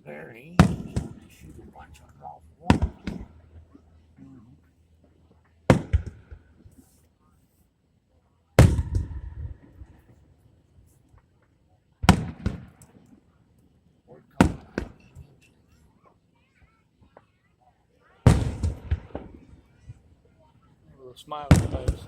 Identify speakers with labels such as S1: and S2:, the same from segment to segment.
S1: there, and he shoot a bunch of them off one.
S2: With a smiling face.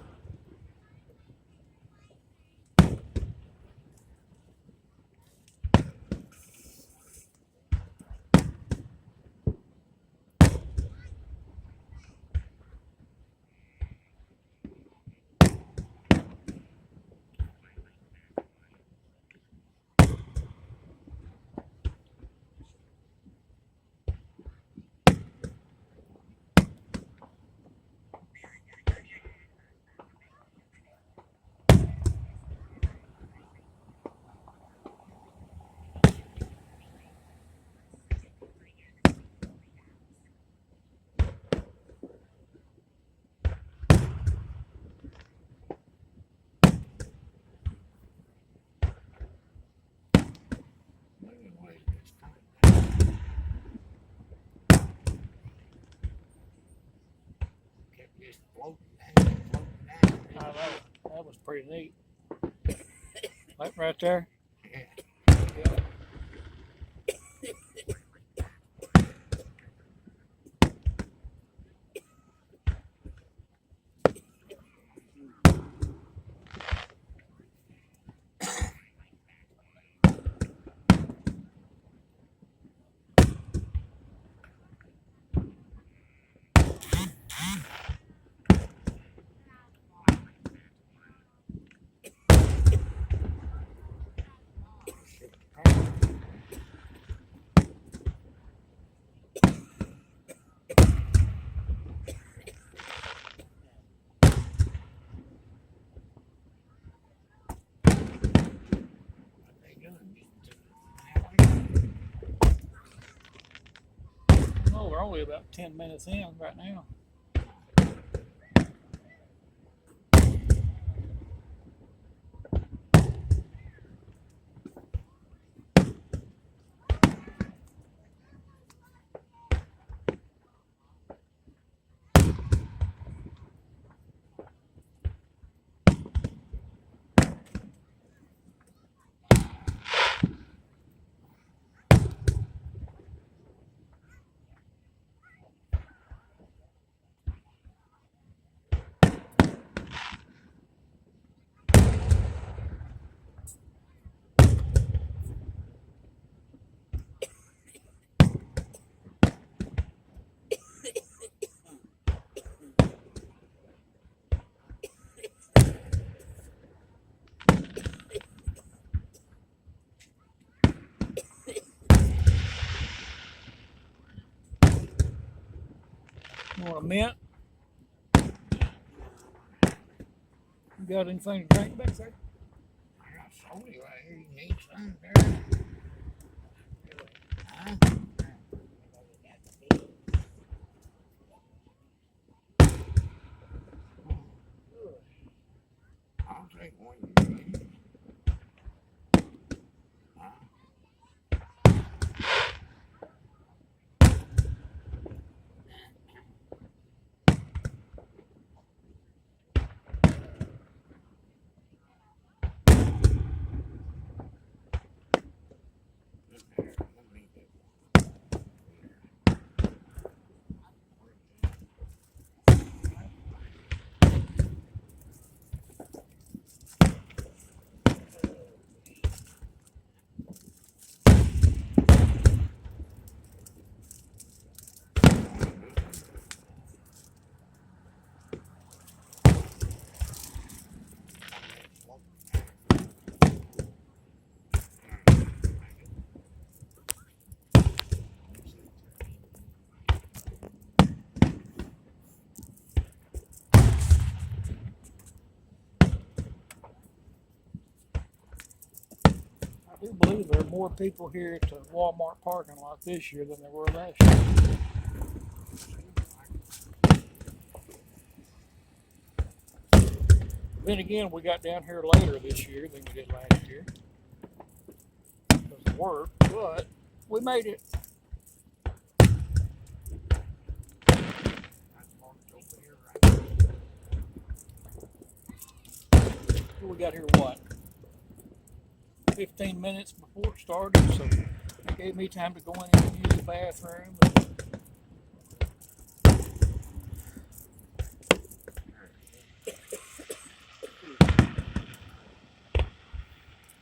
S1: Just floating down.
S2: I know. That was pretty neat. That right there?
S1: Yeah.
S2: Yeah. Oh, we're only about 10 minutes in right now. You want a mint? You got anything to drink back there?
S1: I got soda right here. You need some there? Huh? I'll take one. Huh?
S2: I do believe there are more people here at the Walmart parking lot this year than there were last year. Then again, we got down here later this year than we did last year because of work, but we made it. We got here what? 15 minutes before it started, so it gave me time to go in and use the bathroom.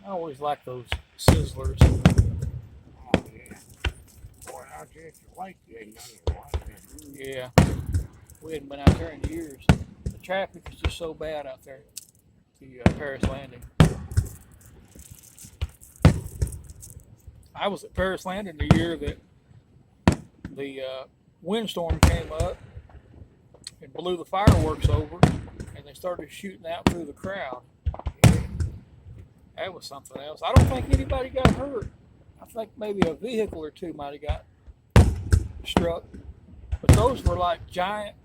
S2: I always like those sizzlers.
S1: Oh, yeah. Boy, out there at the lake, you ain't nothing like that.
S2: Yeah, we hadn't been out there in years. The traffic is just so bad out there, the Paris Landing. I was at Paris Landing the year that the windstorm came up and blew the fireworks over, and they started shooting out through the crowd. That was something else. I don't think anybody got hurt. I think maybe a vehicle or two might have got struck. But those were like giant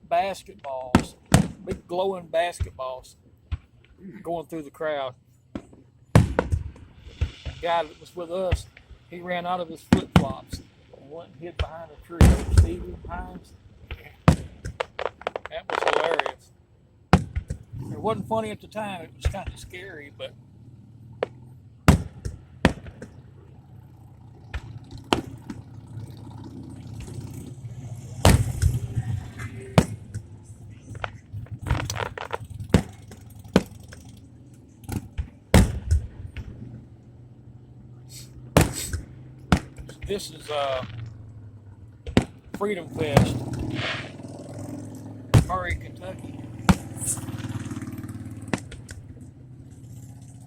S2: basketballs, big glowing basketballs going through the crowd. The guy that was with us, he ran out of his flip-flops and went and hid behind a tree. Stevie Hines. That was hilarious. It wasn't funny at the time. It was kind of scary, but this is Freedom Fest, Murray, Kentucky.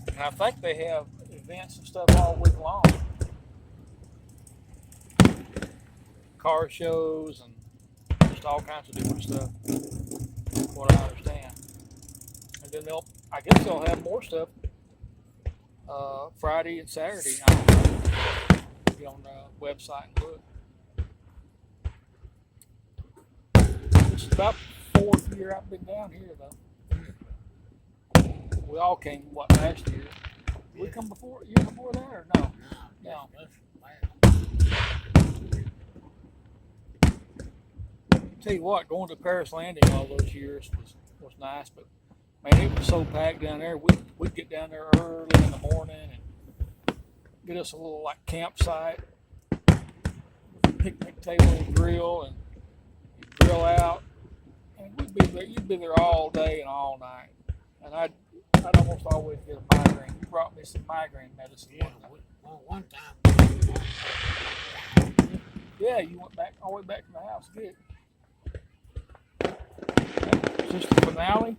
S2: And I think they have events and stuff all week long. Car shows and just all kinds of different stuff, from what I understand. And then I guess they'll have more stuff Friday and Saturday. I don't know. Get on the website and look. This is about the 4th year I've been down here, though. We all came, last year? Did we come year before that, or no? No. Tell you what, going to Paris Landing all those years was nice, but man, it was so packed down there. We'd get down there early in the morning and get us a little like campsite, picnic table and grill, and grill out, and we'd be there. You'd be there all day and all night, and I'd almost always get a migraine. You brought me some migraine medicine.
S1: Yeah, one time.
S2: Yeah, you went back all the way back to the house. Good. Is this the finale?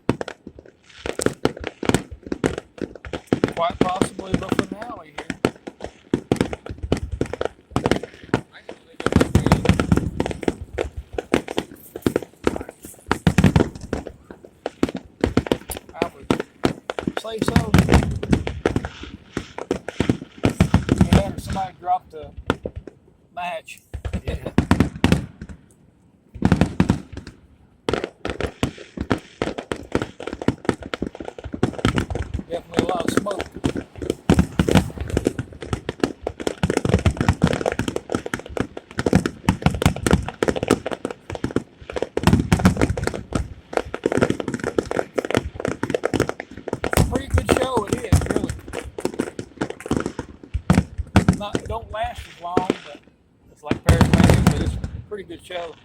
S2: Quite possibly the finale here. I would say so. Yeah, somebody dropped a match.
S1: Yeah.
S2: Definitely a lot of smoke. Pretty good show it is, really. It don't last as long, but it's like Paris Landing, but it's a pretty good show.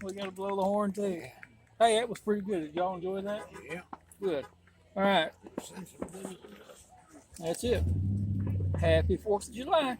S2: We gotta blow the horn too. Hey, that was pretty good. Did y'all enjoy that?
S1: Yeah.
S2: Good. All right. That's it. Happy 4th of July.